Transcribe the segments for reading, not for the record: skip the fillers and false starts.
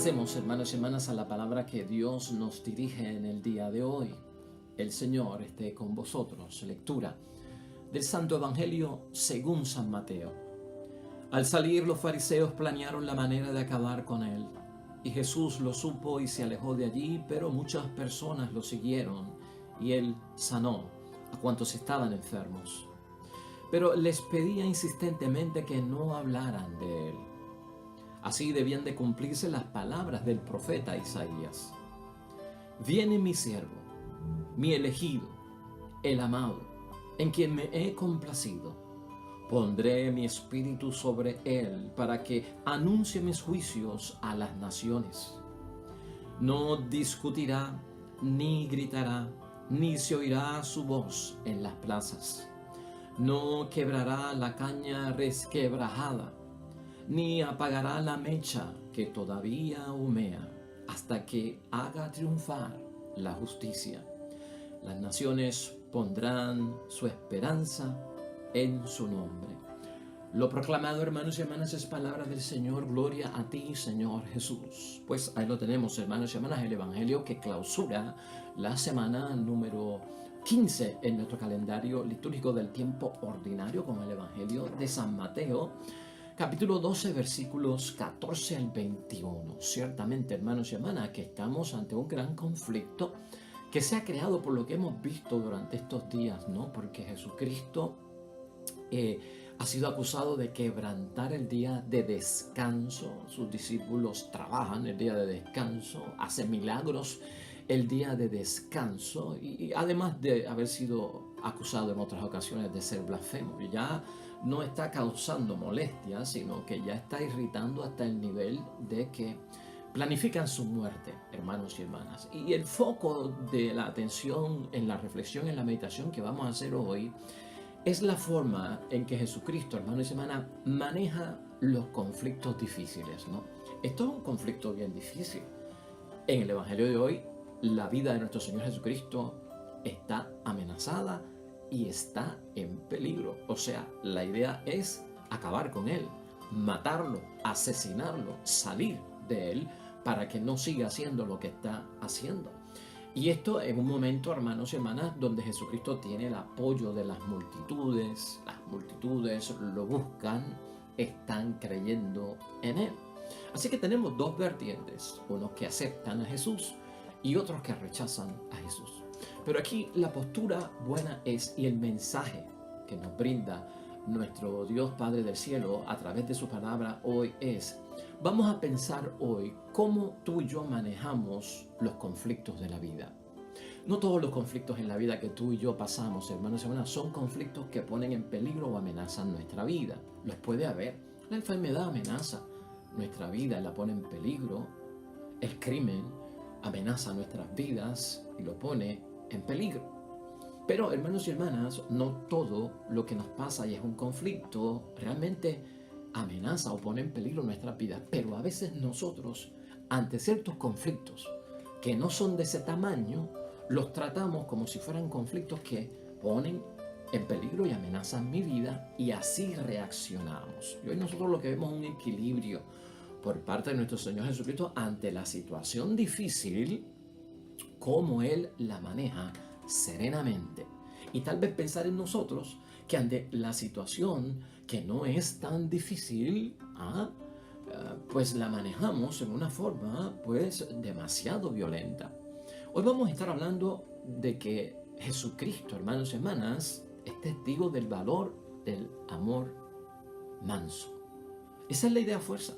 Pasemos, hermanos y hermanas, a la palabra que Dios nos dirige en el día de hoy. El Señor esté con vosotros. Lectura del Santo Evangelio según San Mateo. Al salir, los fariseos planearon la manera de acabar con él. Y Jesús lo supo y se alejó de allí, pero muchas personas lo siguieron, y él sanó a cuantos estaban enfermos. Pero les pedía insistentemente que no hablaran de él. Así debían de cumplirse las palabras del profeta Isaías. Viene mi siervo, mi elegido, el amado, en quien me he complacido. Pondré mi espíritu sobre él para que anuncie mis juicios a las naciones. No discutirá, ni gritará, ni se oirá su voz en las plazas. No quebrará la caña resquebrajada, ni apagará la mecha que todavía humea, hasta que haga triunfar la justicia. Las naciones pondrán su esperanza en su nombre. Lo proclamado, hermanos y hermanas, es palabra del Señor. Gloria a ti, Señor Jesús. Pues ahí lo tenemos, hermanos y hermanas, el Evangelio que clausura la semana número 15 en nuestro calendario litúrgico del tiempo ordinario, con el Evangelio de San Mateo, capítulo 12, versículos 14 al 21. Ciertamente, hermanos y hermanas, que estamos ante un gran conflicto que se ha creado por lo que hemos visto durante estos días, ¿no? Porque Jesucristo ha sido acusado de quebrantar el día de descanso. Sus discípulos trabajan el día de descanso, hacen milagros el día de descanso, y además de haber sido acusado en otras ocasiones de ser blasfemo, ya no está causando molestias, sino que ya está irritando hasta el nivel de que planifican su muerte, hermanos y hermanas. Y el foco de la atención en la reflexión, en la meditación que vamos a hacer hoy, es la forma en que Jesucristo, hermanos y hermanas, maneja los conflictos difíciles, ¿no? Esto es un conflicto bien difícil. En el Evangelio de hoy, la vida de nuestro Señor Jesucristo está amenazada y está en peligro. O sea, la idea es acabar con él, matarlo, asesinarlo, salir de él para que no siga haciendo lo que está haciendo. Y esto en un momento, hermanos y hermanas, donde Jesucristo tiene el apoyo de las multitudes lo buscan, están creyendo en él. Así que tenemos dos vertientes, unos que aceptan a Jesús y otros que rechazan a Jesús. Pero aquí la postura buena es, y el mensaje que nos brinda nuestro Dios Padre del Cielo a través de su palabra hoy es: vamos a pensar hoy cómo tú y yo manejamos los conflictos de la vida. No todos los conflictos en la vida que tú y yo pasamos, hermanos y hermanas, son conflictos que ponen en peligro o amenazan nuestra vida. Los puede haber. La enfermedad amenaza nuestra vida, la pone en peligro. El crimen amenaza nuestras vidas y lo pone en peligro. Pero, hermanos y hermanas, no todo lo que nos pasa y es un conflicto realmente amenaza o pone en peligro nuestras vidas. Pero a veces nosotros, ante ciertos conflictos que no son de ese tamaño, los tratamos como si fueran conflictos que ponen en peligro y amenazan mi vida, y así reaccionamos. Y hoy nosotros lo que vemos es un equilibrio por parte de nuestro Señor Jesucristo ante la situación difícil, cómo Él la maneja serenamente. Y tal vez pensar en nosotros que ante la situación que no es tan difícil, pues la manejamos en una forma pues demasiado violenta. Hoy vamos a estar hablando de que Jesucristo, hermanos y hermanas, es testigo del valor del amor manso. Esa es la idea fuerza.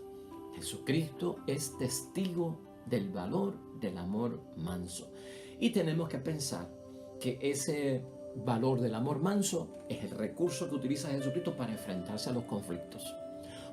Jesucristo es testigo del valor del amor manso. Y tenemos que pensar que ese valor del amor manso es el recurso que utiliza Jesucristo para enfrentarse a los conflictos.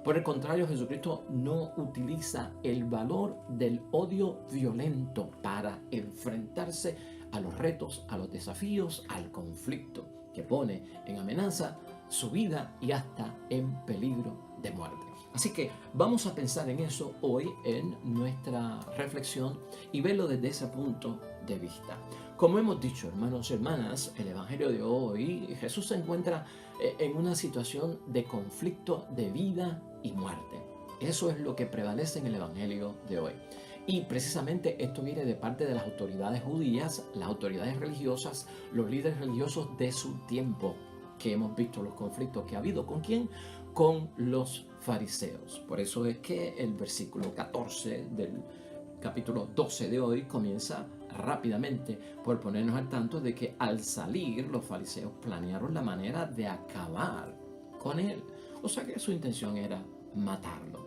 Por el contrario, Jesucristo no utiliza el valor del odio violento para enfrentarse a los retos, a los desafíos, al conflicto que pone en amenaza su vida y hasta en peligro de muerte. Así que vamos a pensar en eso hoy en nuestra reflexión y verlo desde ese punto de vista. Como hemos dicho, hermanos y hermanas, el Evangelio de hoy, Jesús se encuentra en una situación de conflicto de vida y muerte. Eso es lo que prevalece en el Evangelio de hoy. Y precisamente esto viene de parte de las autoridades judías, las autoridades religiosas, los líderes religiosos de su tiempo, que hemos visto los conflictos que ha habido. ¿Con quién? Con los fariseos. Por eso es que el versículo 14 del capítulo 12 de hoy comienza rápidamente por ponernos al tanto de que al salir los fariseos planearon la manera de acabar con él. O sea que su intención era matarlo.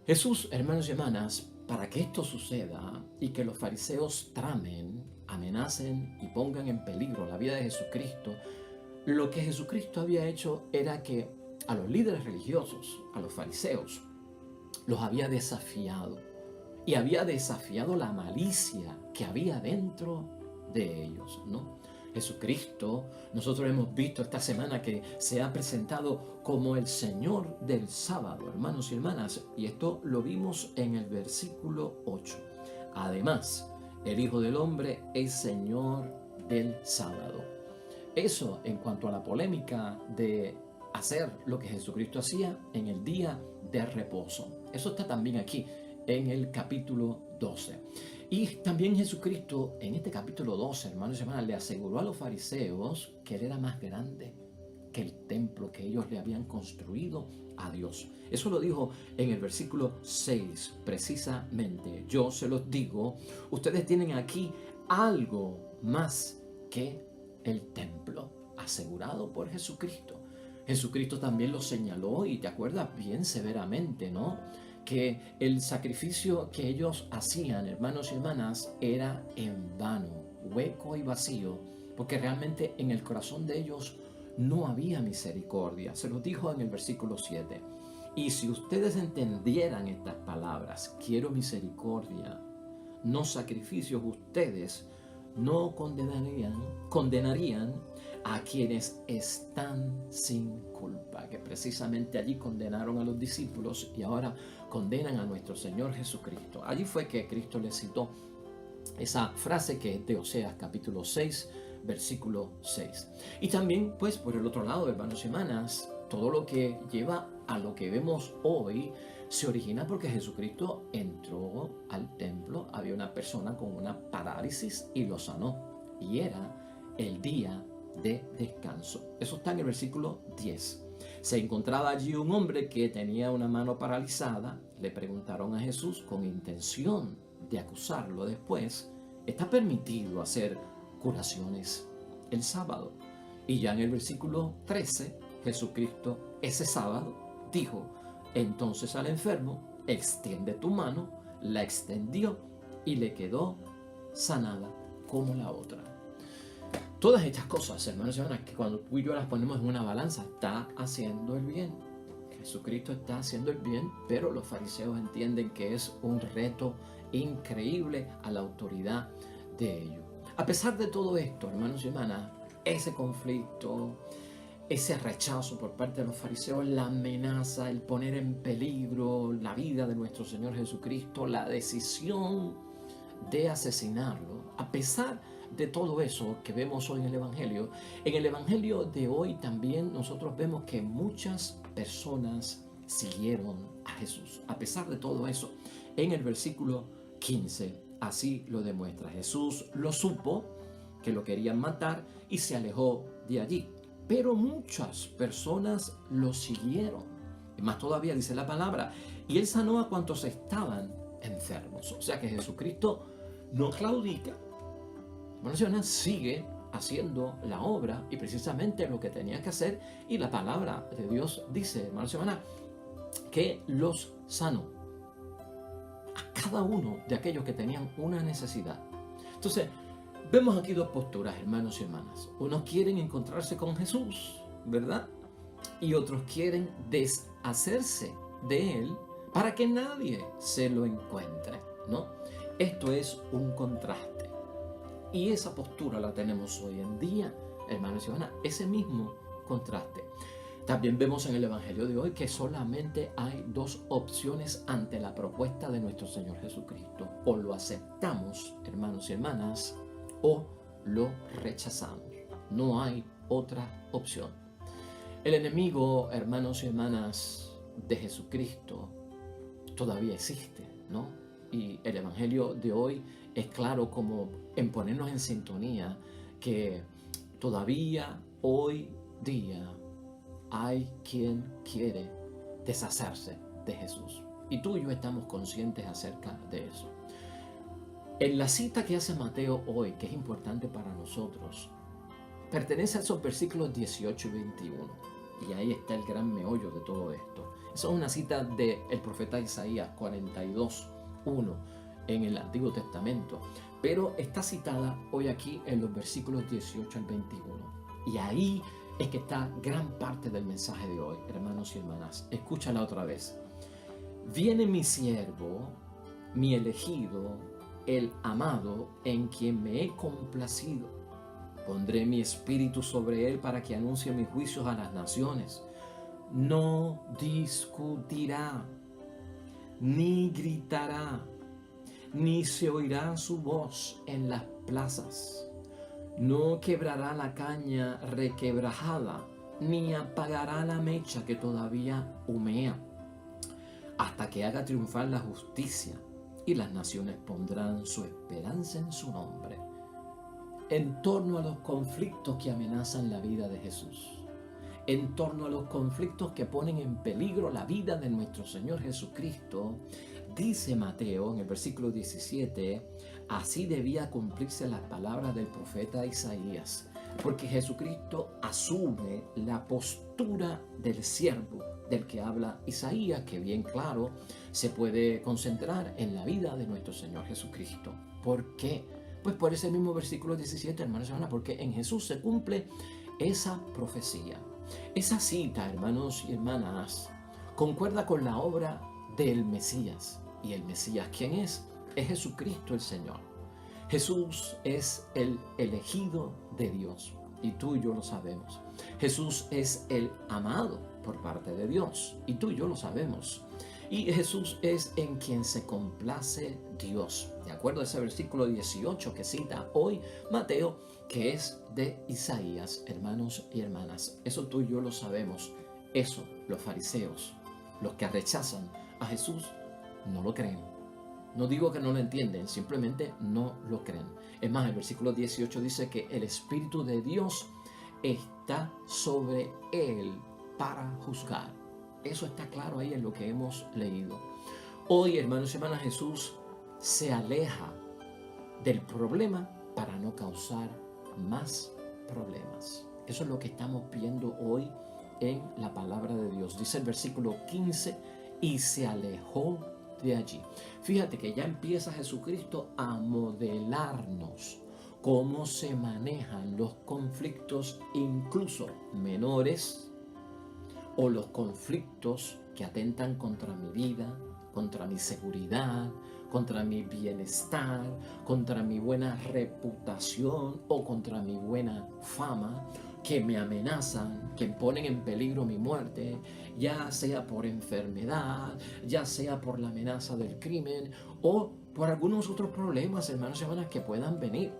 Jesús, hermanos y hermanas, para que esto suceda y que los fariseos tramen, amenacen y pongan en peligro la vida de Jesucristo, lo que Jesucristo había hecho era que a los líderes religiosos, a los fariseos, los había desafiado. Y había desafiado la malicia que había dentro de ellos, ¿no? Jesucristo, nosotros hemos visto esta semana que se ha presentado como el Señor del sábado, hermanos y hermanas, y esto lo vimos en el versículo 8. Además, el Hijo del Hombre es Señor del sábado. Eso en cuanto a la polémica de hacer lo que Jesucristo hacía en el día de reposo. Eso está también aquí en el capítulo 12. Y también Jesucristo en este capítulo 12, hermanos y hermanas, le aseguró a los fariseos que él era más grande que el templo que ellos le habían construido a Dios. Eso lo dijo en el versículo 6, precisamente. Yo se los digo, ustedes tienen aquí algo más que el templo, asegurado por Jesucristo. Jesucristo también lo señaló y te acuerdas bien severamente, ¿no? Que el sacrificio que ellos hacían, hermanos y hermanas, era en vano, hueco y vacío, porque realmente en el corazón de ellos no había misericordia. Se lo dijo en el versículo 7. Y si ustedes entendieran estas palabras, quiero misericordia, no sacrificios, ustedes no condenarían a quienes están sin culpa, que precisamente allí condenaron a los discípulos y ahora condenan a nuestro Señor Jesucristo. Allí fue que Cristo les citó esa frase que es de Oseas capítulo 6, versículo 6. Y también, pues, por el otro lado, hermanos y hermanas, todo lo que lleva a lo que vemos hoy se origina porque Jesucristo entró al templo, había una persona con una parálisis y lo sanó. Y era el día de descanso. Eso está en el versículo 10. Se encontraba allí un hombre que tenía una mano paralizada. Le preguntaron a Jesús con intención de acusarlo después, ¿está permitido hacer curaciones el sábado? Y ya en el versículo 13, Jesucristo ese sábado dijo entonces al enfermo, extiende tu mano, la extendió y le quedó sanada como la otra. Todas estas cosas, hermanos y hermanas, que cuando tú y yo las ponemos en una balanza, está haciendo el bien. Jesucristo está haciendo el bien, pero los fariseos entienden que es un reto increíble a la autoridad de ellos. A pesar de todo esto, hermanos y hermanas, ese conflicto, ese rechazo por parte de los fariseos, la amenaza, el poner en peligro la vida de nuestro Señor Jesucristo, la decisión de asesinarlo, a pesar de todo eso que vemos hoy en el Evangelio de hoy también nosotros vemos que muchas personas siguieron a Jesús. A pesar de todo eso, en el versículo 15, así lo demuestra. Jesús lo supo, que lo querían matar y se alejó de allí. Pero muchas personas lo siguieron. Y más todavía dice la palabra, y él sanó a cuantos estaban enfermos. O sea que Jesucristo no claudica, bueno, sigue haciendo la obra y precisamente lo que tenía que hacer. Y la palabra de Dios dice, hermanos y hermanas, que los sanó a cada uno de aquellos que tenían una necesidad. Entonces, vemos aquí dos posturas, hermanos y hermanas. Unos quieren encontrarse con Jesús, ¿verdad? Y otros quieren deshacerse de él para que nadie se lo encuentre, ¿no? Esto es un contraste. Y esa postura la tenemos hoy en día, hermanos y hermanas, ese mismo contraste. También vemos en el Evangelio de hoy que solamente hay dos opciones ante la propuesta de nuestro Señor Jesucristo. O lo aceptamos, hermanos y hermanas, o lo rechazamos. No hay otra opción. El enemigo, hermanos y hermanas, de Jesucristo todavía existe, ¿no? Y el Evangelio de hoy es claro como en ponernos en sintonía que todavía hoy día hay quien quiere deshacerse de Jesús. Y tú y yo estamos conscientes acerca de eso. En la cita que hace Mateo hoy, que es importante para nosotros, pertenece a esos versículos 18 y 21. Y ahí está el gran meollo de todo esto. Esa es una cita del profeta Isaías 42:1 en el Antiguo Testamento. Pero está citada hoy aquí en los versículos 18 al 21. Y ahí es que está gran parte del mensaje de hoy, hermanos y hermanas. Escúchala otra vez. Viene mi siervo, mi elegido, el amado, en quien me he complacido. Pondré mi espíritu sobre él para que anuncie mis juicios a las naciones. No discutirá, ni gritará, ni se oirá su voz en las plazas. No quebrará la caña requebrajada, ni apagará la mecha que todavía humea, hasta que haga triunfar la justicia, y las naciones pondrán su esperanza en su nombre. En torno a los conflictos que amenazan la vida de Jesús, en torno a los conflictos que ponen en peligro la vida de nuestro Señor Jesucristo, dice Mateo en el versículo 17, así debía cumplirse las palabras del profeta Isaías, porque Jesucristo asume la postura del siervo del que habla Isaías, que bien claro se puede concentrar en la vida de nuestro Señor Jesucristo. ¿Por qué? Pues por ese mismo versículo 17, hermanos y hermanas, porque en Jesús se cumple esa profecía. Esa cita, hermanos y hermanas, concuerda con la obra del Mesías. ¿Y el Mesías quién es? Es Jesucristo el Señor. Jesús es el elegido de Dios y tú y yo lo sabemos. Jesús es el amado por parte de Dios y tú y yo lo sabemos. Y Jesús es en quien se complace Dios. De acuerdo a ese versículo 18 que cita hoy Mateo, que es de Isaías, hermanos y hermanas. Eso tú y yo lo sabemos. Eso los fariseos, los que rechazan a Jesús, no lo creen. No digo que no lo entienden, simplemente no lo creen. Es más, el versículo 18 dice que el Espíritu de Dios está sobre él para juzgar. Eso está claro ahí en lo que hemos leído. Hoy, hermanos y hermanas, Jesús se aleja del problema para no causar más problemas. Eso es lo que estamos viendo hoy en la palabra de Dios. Dice el versículo 15, y se alejó de allí. Fíjate que ya empieza Jesucristo a modelarnos cómo se manejan los conflictos, incluso menores, o los conflictos que atentan contra mi vida, contra mi seguridad, contra mi bienestar, contra mi buena reputación o contra mi buena fama, que me amenazan, que ponen en peligro mi muerte, ya sea por enfermedad, ya sea por la amenaza del crimen o por algunos otros problemas, hermanos y hermanas, que puedan venir.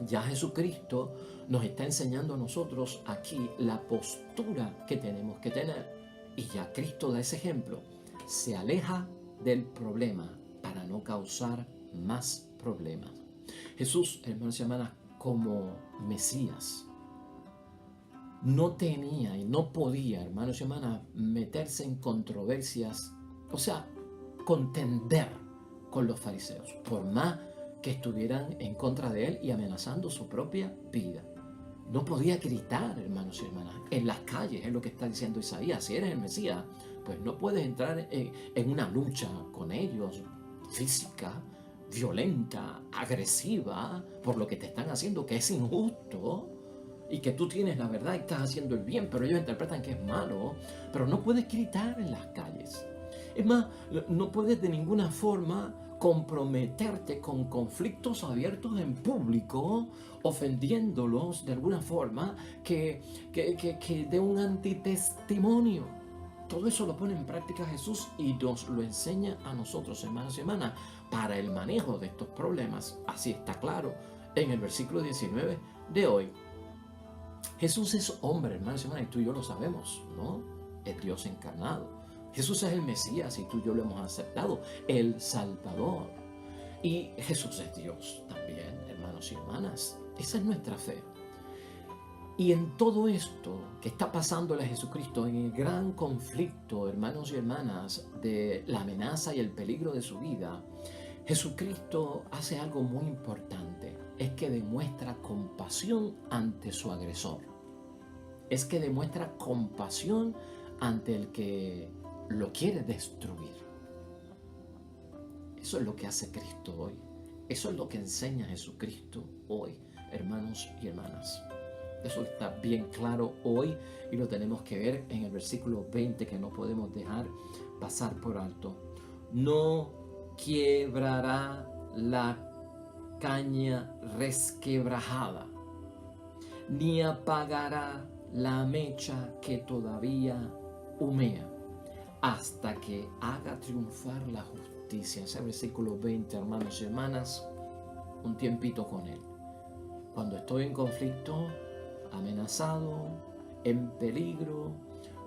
Ya Jesucristo nos está enseñando a nosotros aquí la postura que tenemos que tener. Y ya Cristo da ese ejemplo. Se aleja del problema para no causar más problemas. Jesús, hermanos y hermanas, como Mesías, no tenía y no podía, hermanos y hermanas, meterse en controversias, o sea, contender con los fariseos, por más que estuvieran en contra de él y amenazando su propia vida. No podía gritar, hermanos y hermanas, en las calles, es lo que está diciendo Isaías. Si eres el Mesías, pues no puedes entrar en una lucha con ellos, física, violenta, agresiva, por lo que te están haciendo, que es injusto, y que tú tienes la verdad y estás haciendo el bien, pero ellos interpretan que es malo. Pero no puedes gritar en las calles. Es más, no puedes de ninguna forma comprometerte con conflictos abiertos en público, ofendiéndolos de alguna forma que dé un antitestimonio. Todo eso lo pone en práctica Jesús y nos lo enseña a nosotros, hermanos y hermanas, para el manejo de estos problemas. Así está claro en el versículo 19 de hoy. Jesús es hombre, hermanos y hermanas, y tú y yo lo sabemos, ¿no? Es Dios encarnado. Jesús es el Mesías y tú y yo lo hemos aceptado, el Salvador. Y Jesús es Dios también, hermanos y hermanas. Esa es nuestra fe. Y en todo esto que está pasándole a Jesucristo, en el gran conflicto, hermanos y hermanas, de la amenaza y el peligro de su vida, Jesucristo hace algo muy importante. Es que demuestra compasión ante su agresor. Es que demuestra compasión ante el que lo quiere destruir. Eso es lo que hace Cristo hoy. Eso es lo que enseña Jesucristo hoy, hermanos y hermanas. Eso está bien claro hoy y lo tenemos que ver en el versículo 20 que no podemos dejar pasar por alto. No quebrará la caña resquebrajada, ni apagará la mecha que todavía humea, hasta que haga triunfar la justicia. Ese versículo 20, hermanos y hermanas, un tiempito con él. Cuando estoy en conflicto, amenazado, en peligro,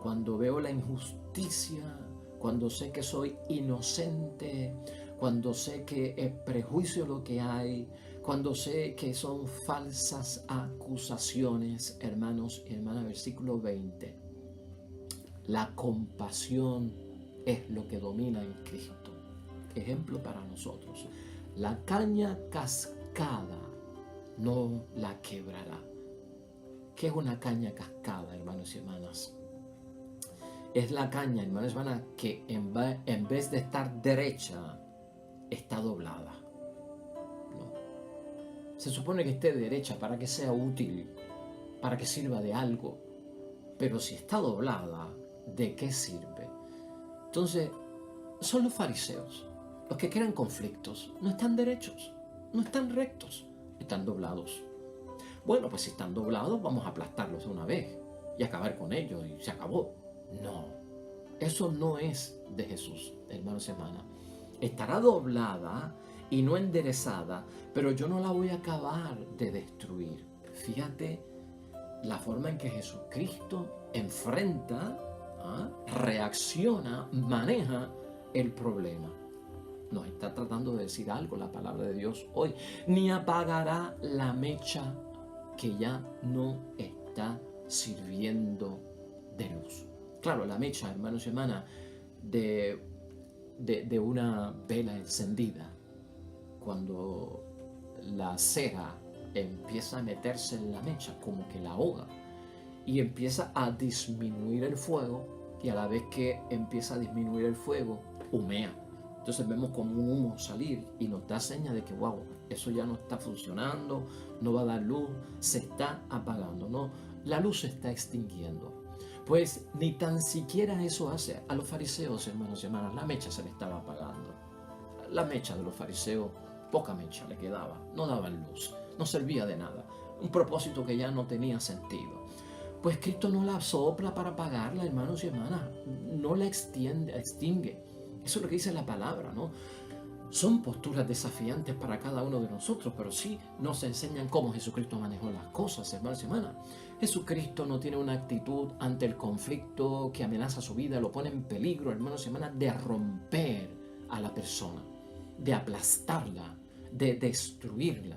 cuando veo la injusticia, cuando sé que soy inocente, cuando sé que es prejuicio lo que hay, cuando sé que son falsas acusaciones, hermanos y hermanas, versículo 20. La compasión es lo que domina en Cristo. Ejemplo para nosotros. La caña cascada no la quebrará. ¿Qué es una caña cascada, hermanos y hermanas? Es la caña, hermanos y hermanas, que en vez de estar derecha, está doblada. ¿No? Se supone que esté derecha para que sea útil, para que sirva de algo. Pero si está doblada, ¿de qué sirve? Entonces, son los fariseos, los que crean conflictos. No están derechos, no están rectos, están doblados. Bueno, pues si están doblados, vamos a aplastarlos de una vez y acabar con ellos y se acabó. No, eso no es de Jesús, hermanos y hermanas. Estará doblada y no enderezada, pero yo no la voy a acabar de destruir. Fíjate la forma en que Jesucristo enfrenta, reacciona, maneja el problema. Nos está tratando de decir algo la palabra de Dios hoy. Ni apagará la mecha que ya no está sirviendo de luz. Claro, la mecha, hermanos y hermanas, de una vela encendida, cuando la cera empieza a meterse en la mecha, como que la ahoga, y empieza a disminuir el fuego, y a la vez que empieza a disminuir el fuego, humea. Entonces vemos como un humo salir y nos da señas de que, wow, eso ya no está funcionando, no va a dar luz, se está apagando, ¿no? La luz se está extinguiendo. Pues ni tan siquiera eso hace a los fariseos, hermanos y hermanas. La mecha se le estaba apagando. La mecha de los fariseos, poca mecha le quedaba, no daban luz, no servía de nada. Un propósito que ya no tenía sentido. Pues Cristo no la sopla para apagarla, hermanos y hermanas, no la extingue. Eso es lo que dice la palabra, ¿no? Son posturas desafiantes para cada uno de nosotros, pero sí nos enseñan cómo Jesucristo manejó las cosas, hermanos y hermanas. Jesucristo no tiene una actitud ante el conflicto que amenaza su vida, lo pone en peligro, hermanos y hermanas, de romper a la persona, de aplastarla, de destruirla.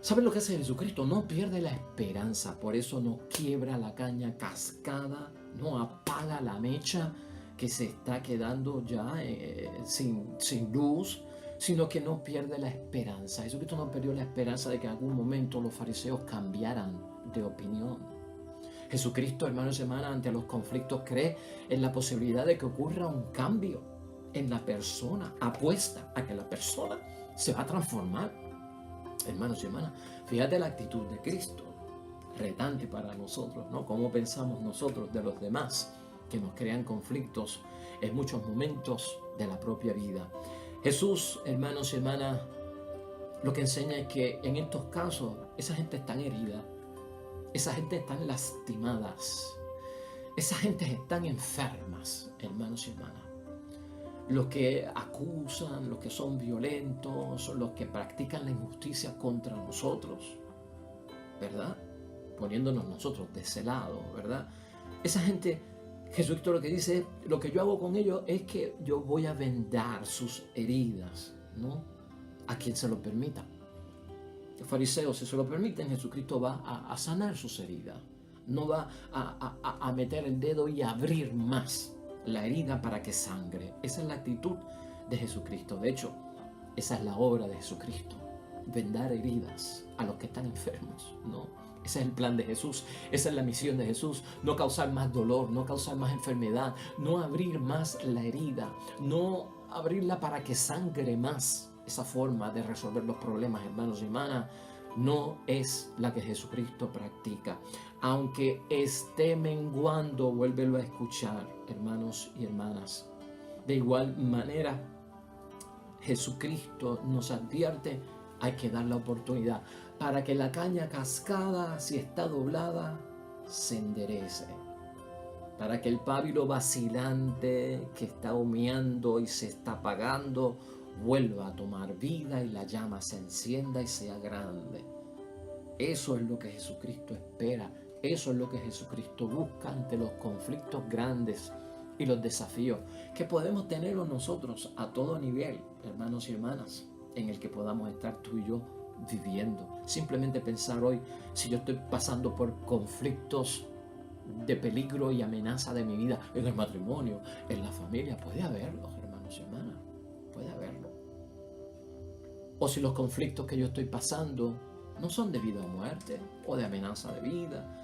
¿Saben lo que hace Jesucristo? No pierde la esperanza, por eso no quiebra la caña cascada, no apaga la mecha que se está quedando ya sin luz, sino que no pierde la esperanza. Jesucristo no perdió la esperanza de que en algún momento los fariseos cambiaran de opinión. Jesucristo, hermanos y hermanas, ante los conflictos cree en la posibilidad de que ocurra un cambio en la persona, apuesta a que la persona se va a transformar. Hermanos y hermanas, fíjate la actitud de Cristo, retante para nosotros, ¿no? Cómo pensamos nosotros de los demás, que nos crean conflictos en muchos momentos de la propia vida. Jesús, hermanos y hermanas, lo que enseña es que en estos casos esa gente está herida, esa gente están lastimadas, esa gente están enfermas, hermanos y hermanas. Los que acusan, los que son violentos, los que practican la injusticia contra nosotros, ¿verdad? Poniéndonos nosotros de ese lado, ¿verdad? Esa gente Jesucristo lo que dice es, lo que yo hago con ellos es que yo voy a vendar sus heridas, ¿no? A quien se lo permita. Los fariseos, si se lo permiten, Jesucristo va a sanar sus heridas. No va a meter el dedo y abrir más la herida para que sangre. Esa es la actitud de Jesucristo. De hecho, esa es la obra de Jesucristo. Vendar heridas a los que están enfermos, ¿no? Ese es el plan de Jesús, esa es la misión de Jesús, no causar más dolor, no causar más enfermedad, no abrir más la herida, no abrirla para que sangre más. Esa forma de resolver los problemas, hermanos y hermanas, no es la que Jesucristo practica. Aunque esté menguando, vuélvelo a escuchar, hermanos y hermanas. De igual manera, Jesucristo nos advierte, hay que dar la oportunidad para que la caña cascada, si está doblada, se enderece. Para que el pábilo vacilante que está humeando y se está apagando, vuelva a tomar vida y la llama se encienda y sea grande. Eso es lo que Jesucristo espera. Eso es lo que Jesucristo busca ante los conflictos grandes y los desafíos que podemos tener nosotros a todo nivel, hermanos y hermanas, en el que podamos estar tú y yo viviendo. Simplemente pensar hoy, si yo estoy pasando por conflictos de peligro y amenaza de mi vida, en el matrimonio, en la familia, puede haberlos, hermanos y hermanas, puede haberlo. O si los conflictos que yo estoy pasando no son de vida o muerte, o de amenaza de vida,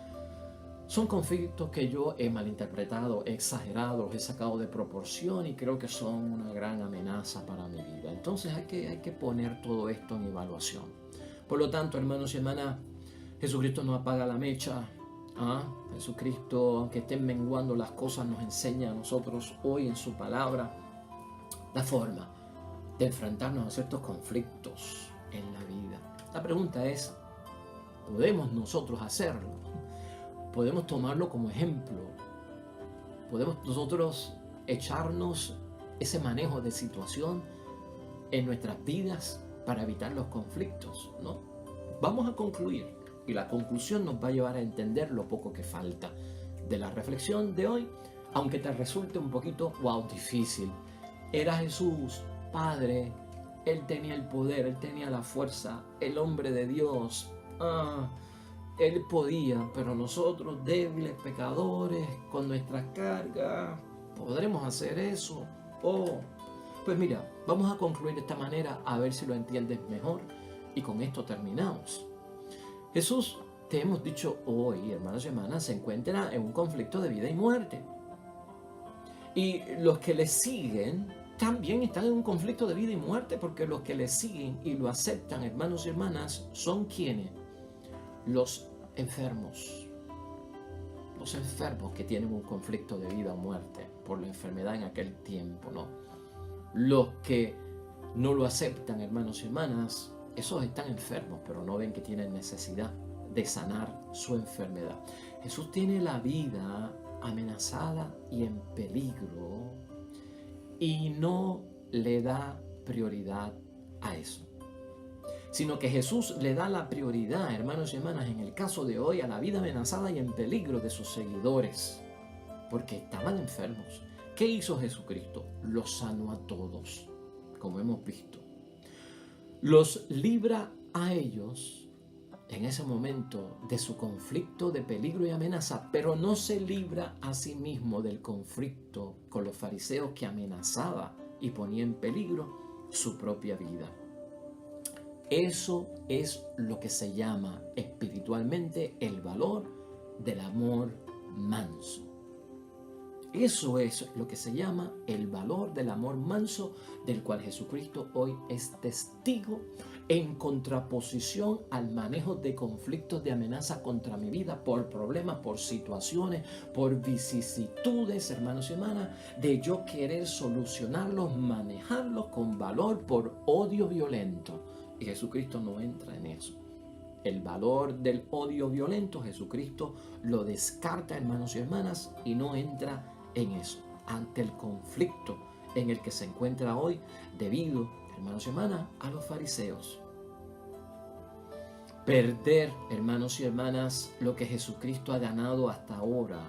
son conflictos que yo he malinterpretado, he exagerado, los he sacado de proporción y creo que son una gran amenaza para mi vida. Entonces hay que poner todo esto en evaluación. Por lo tanto, hermanos y hermanas, Jesucristo no apaga la mecha. Jesucristo, aunque estén menguando las cosas, nos enseña a nosotros hoy en su palabra la forma de enfrentarnos a ciertos conflictos en la vida. La pregunta es, ¿podemos nosotros hacerlo? Podemos tomarlo como ejemplo. Podemos nosotros echarnos ese manejo de situación en nuestras vidas para evitar los conflictos, ¿no? Vamos a concluir y la conclusión nos va a llevar a entender lo poco que falta de la reflexión de hoy, aunque te resulte un poquito difícil. Era Jesús, Padre, Él tenía el poder, Él tenía la fuerza, el hombre de Dios. Él podía, pero nosotros, débiles, pecadores, con nuestras cargas, ¿podremos hacer eso? Pues mira, vamos a concluir de esta manera a ver si lo entiendes mejor y con esto terminamos. Jesús, te hemos dicho hoy, hermanos y hermanas, se encuentra en un conflicto de vida y muerte. Y los que le siguen también están en un conflicto de vida y muerte, porque los que le siguen y lo aceptan, hermanos y hermanas, son quienes. Los enfermos que tienen un conflicto de vida o muerte por la enfermedad en aquel tiempo, ¿no? Los que no lo aceptan, hermanos y hermanas, esos están enfermos, pero no ven que tienen necesidad de sanar su enfermedad. Jesús tiene la vida amenazada y en peligro y no le da prioridad a eso, sino que Jesús le da la prioridad, hermanos y hermanas, en el caso de hoy, a la vida amenazada y en peligro de sus seguidores, porque estaban enfermos. ¿Qué hizo Jesucristo? Los sanó a todos, como hemos visto. Los libra a ellos en ese momento de su conflicto de peligro y amenaza, pero no se libra a sí mismo del conflicto con los fariseos que amenazaba y ponía en peligro su propia vida. Eso es lo que se llama espiritualmente el valor del amor manso. Eso es lo que se llama el valor del amor manso, del cual Jesucristo hoy es testigo, en contraposición al manejo de conflictos de amenaza contra mi vida por problemas, por situaciones, por vicisitudes, hermanos y hermanas, de yo querer solucionarlos, manejarlos con valor por odio violento. Y Jesucristo no entra en eso. El valor del odio violento, Jesucristo lo descarta, hermanos y hermanas, y no entra en eso. Ante el conflicto en el que se encuentra hoy, debido, hermanos y hermanas, a los fariseos. Perder, hermanos y hermanas, lo que Jesucristo ha ganado hasta ahora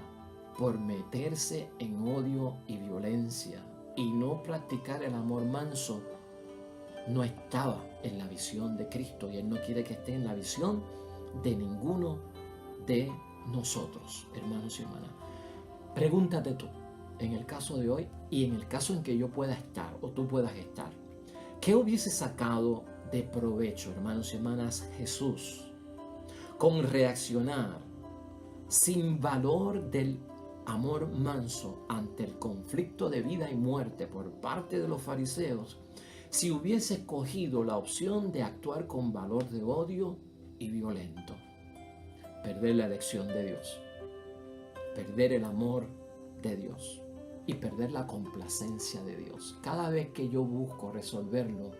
por meterse en odio y violencia y no practicar el amor manso, no estaba en la visión de Cristo, y Él no quiere que esté en la visión de ninguno de nosotros, hermanos y hermanas. Pregúntate tú, en el caso de hoy y en el caso en que yo pueda estar o tú puedas estar, ¿qué hubiese sacado de provecho, hermanos y hermanas, Jesús con reaccionar sin valor del amor manso ante el conflicto de vida y muerte por parte de los fariseos, si hubiese escogido la opción de actuar con valor de odio y violento? Perder la elección de Dios, perder el amor de Dios y perder la complacencia de Dios. Cada vez que yo busco resolverlo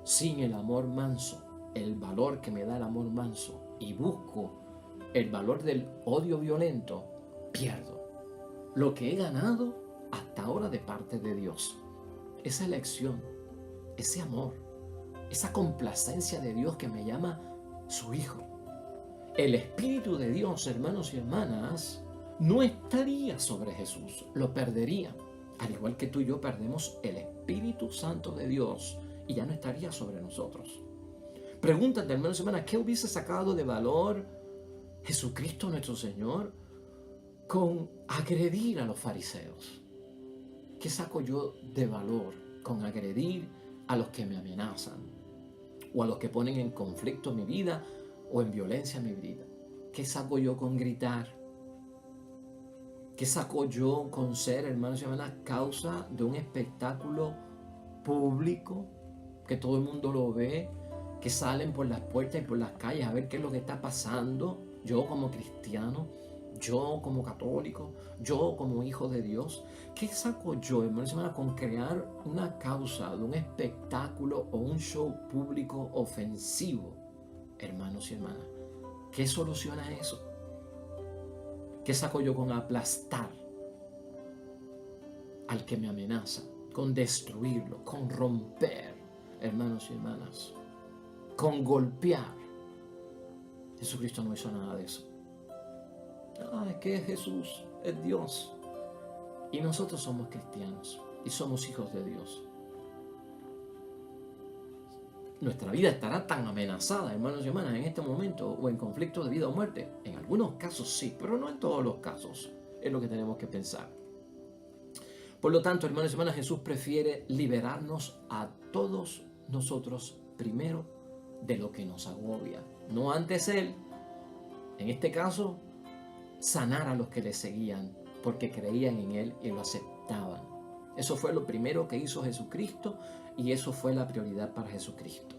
sin el amor manso, el valor que me da el amor manso, y busco el valor del odio violento, pierdo lo que he ganado hasta ahora de parte de Dios. Esa elección, ese amor, esa complacencia de Dios que me llama su hijo. El Espíritu de Dios, hermanos y hermanas, no estaría sobre Jesús, lo perdería. Al igual que tú y yo perdemos el Espíritu Santo de Dios y ya no estaría sobre nosotros. Pregúntate, hermanos y hermanas, ¿qué hubiese sacado de valor Jesucristo nuestro Señor con agredir a los fariseos? ¿Qué saco yo de valor con agredir a los que me amenazan o a los que ponen en conflicto mi vida o en violencia mi vida? ¿Qué saco yo con gritar? ¿Qué saco yo con ser, hermanos y hermanas, causa de un espectáculo público que todo el mundo lo ve, que salen por las puertas y por las calles a ver qué es lo que está pasando? Yo como cristiano, yo como católico, yo como hijo de Dios, ¿qué saco yo, hermanos y hermanas, con crear una causa de un espectáculo o un show público ofensivo, hermanos y hermanas? ¿Qué soluciona eso? ¿Qué saco yo con aplastar al que me amenaza? Con destruirlo, con romper, hermanos y hermanas, con golpear. Jesucristo no hizo nada de eso. Es que Jesús es Dios y nosotros somos cristianos y somos hijos de Dios. Nuestra vida estará tan amenazada, hermanos y hermanas, en este momento, o en conflicto de vida o muerte. En algunos casos sí, pero no en todos los casos. Es lo que tenemos que pensar. Por lo tanto, hermanos y hermanas, Jesús prefiere liberarnos a todos nosotros primero de lo que nos agobia. No antes Él, en este caso, sanar a los que le seguían porque creían en Él y lo aceptaban. Eso fue lo primero que hizo Jesucristo y eso fue la prioridad para Jesucristo.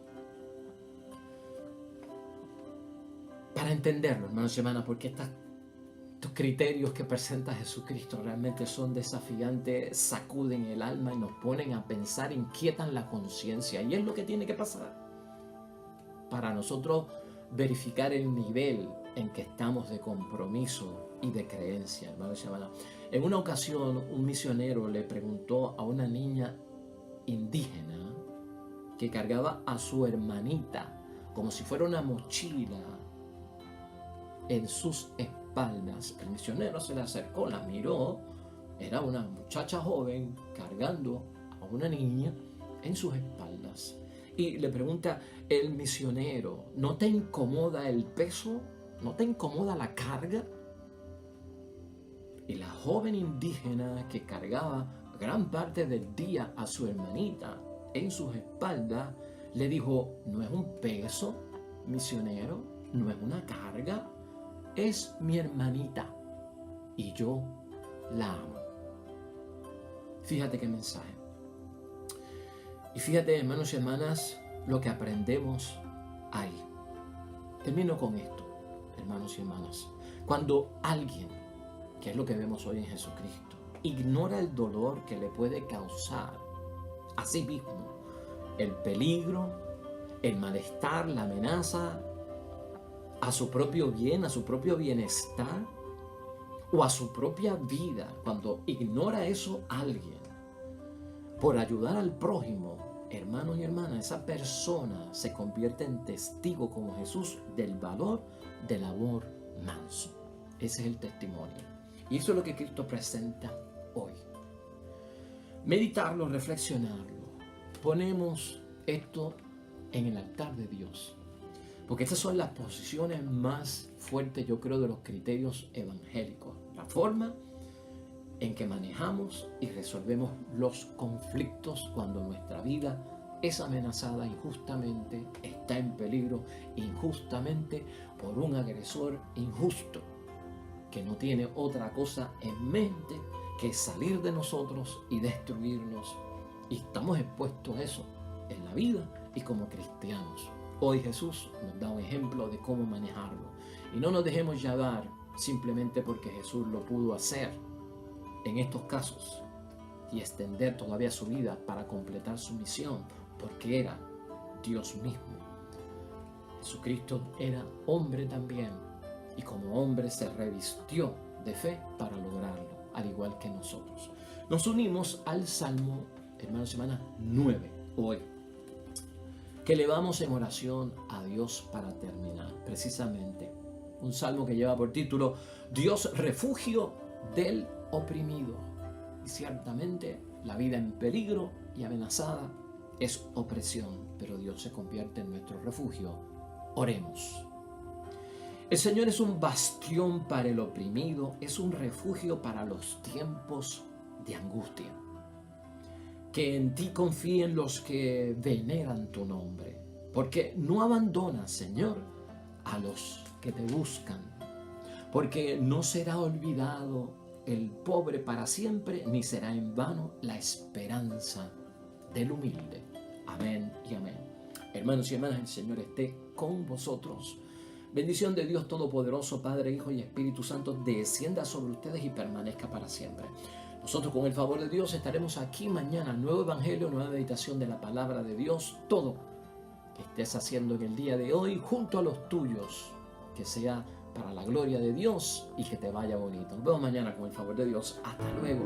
Para entenderlo, hermanos y hermanas, porque estos criterios que presenta Jesucristo realmente son desafiantes, sacuden el alma y nos ponen a pensar, inquietan la conciencia. Y es lo que tiene que pasar para nosotros verificar el nivel en que estamos de compromiso y de creencia, hermanos y hermanas. En una ocasión, un misionero le preguntó a una niña indígena que cargaba a su hermanita como si fuera una mochila en sus espaldas. El misionero se le acercó, la miró, era una muchacha joven cargando a una niña en sus espaldas. Y le pregunta el misionero, ¿no te incomoda el peso? ¿No te incomoda la carga? Y la joven indígena que cargaba gran parte del día a su hermanita en sus espaldas, le dijo, no es un peso, misionero, no es una carga, es mi hermanita y yo la amo. Fíjate qué mensaje. Y fíjate, hermanos y hermanas, lo que aprendemos ahí. Termino con esto, hermanos y hermanas. Cuando alguien, que es lo que vemos hoy en Jesucristo, ignora el dolor que le puede causar a sí mismo, el peligro, el malestar, la amenaza, a su propio bien, a su propio bienestar o a su propia vida, cuando ignora eso alguien por ayudar al prójimo, hermanos y hermanas, esa persona se convierte en testigo como Jesús del valor del amor manso. Ese es el testimonio. Y eso es lo que Cristo presenta hoy. Meditarlo, reflexionarlo. Ponemos esto en el altar de Dios. Porque estas son las posiciones más fuertes, yo creo, de los criterios evangélicos. La forma en que manejamos y resolvemos los conflictos cuando nuestra vida es amenazada injustamente, está en peligro injustamente por un agresor injusto que no tiene otra cosa en mente que salir de nosotros y destruirnos. Y estamos expuestos a eso en la vida y como cristianos. Hoy Jesús nos da un ejemplo de cómo manejarlo. Y no nos dejemos llevar simplemente porque Jesús lo pudo hacer en estos casos y extender todavía su vida para completar su misión, porque era Dios mismo. Jesucristo era hombre también y como hombre se revistió de fe para lograrlo, al igual que nosotros. Nos unimos al Salmo, hermanos y hermanas, 9 hoy, que elevamos en oración a Dios para terminar. Precisamente, un salmo que lleva por título Dios, refugio del oprimido. Y ciertamente la vida en peligro y amenazada es opresión, pero Dios se convierte en nuestro refugio. Oremos. El Señor es un bastión para el oprimido, es un refugio para los tiempos de angustia. Que en ti confíen los que veneran tu nombre, porque no abandonas, Señor, a los que te buscan, porque no será olvidado el pobre para siempre, ni será en vano la esperanza del humilde. Amén y amén. Hermanos y hermanas, el Señor esté con vosotros. Bendición de Dios Todopoderoso, Padre, Hijo y Espíritu Santo, descienda sobre ustedes y permanezca para siempre. Nosotros, con el favor de Dios, estaremos aquí mañana. Nuevo Evangelio, nueva meditación de la Palabra de Dios. Todo que estés haciendo en el día de hoy, junto a los tuyos, que sea para la gloria de Dios y que te vaya bonito. Nos vemos mañana con el favor de Dios. Hasta luego.